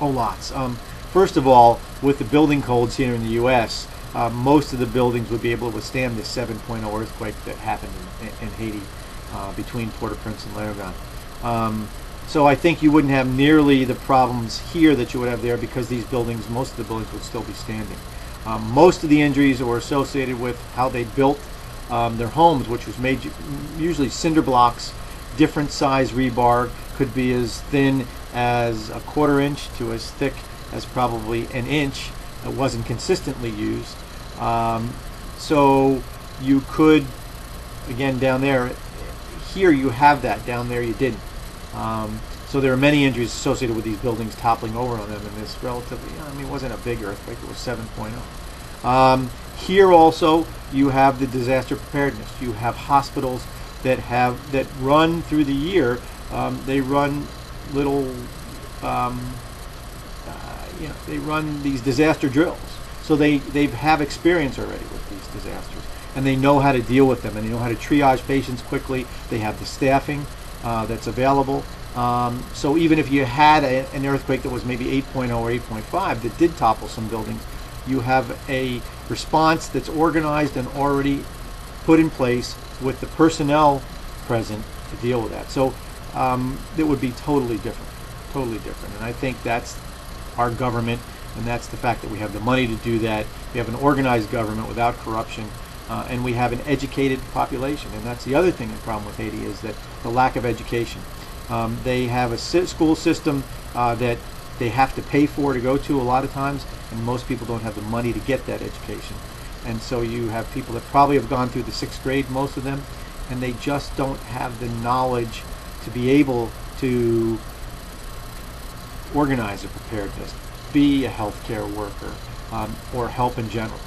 Oh, lots. First of all, with the building codes here in the U.S., most of the buildings would be able to withstand this 7.0 earthquake that happened in Haiti between Port-au-Prince and Leogane. So I think you wouldn't have nearly the problems here that you would have there, because these buildings, most of the buildings would still be standing. Most of the injuries were associated with how they built their homes, which was made usually cinder blocks, different size rebar, could be as thin as a 1/4 inch to as thick as probably an inch. It wasn't consistently used. So you could, again, down there, here you have that, down there you didn't. So there are many injuries associated with these buildings toppling over on them in this relatively, I mean, it wasn't a big earthquake, it was 7.0. Here also you have the disaster preparedness. You have hospitals that run through the year. They run little, they run these disaster drills. So they have experience already with these disasters, and they know how to deal with them, and they know how to triage patients quickly. They have the staffing that's available. So even if you had an earthquake that was maybe 8.0 or 8.5 that did topple some buildings, you have a response that's organized and already put in place with the personnel present to deal with that. So it would be totally different. And I think that's our government, and that's the fact that we have the money to do that. We have an organized government without corruption, and we have an educated population. And that's the other thing, the problem with Haiti, is that the lack of education. They have a school system that they have to pay for to go to a lot of times, and most people don't have the money to get that education. And so you have people that probably have gone through the 6th grade, most of them, and they just don't have the knowledge to be able to organize a preparedness, be a healthcare worker, or help in general.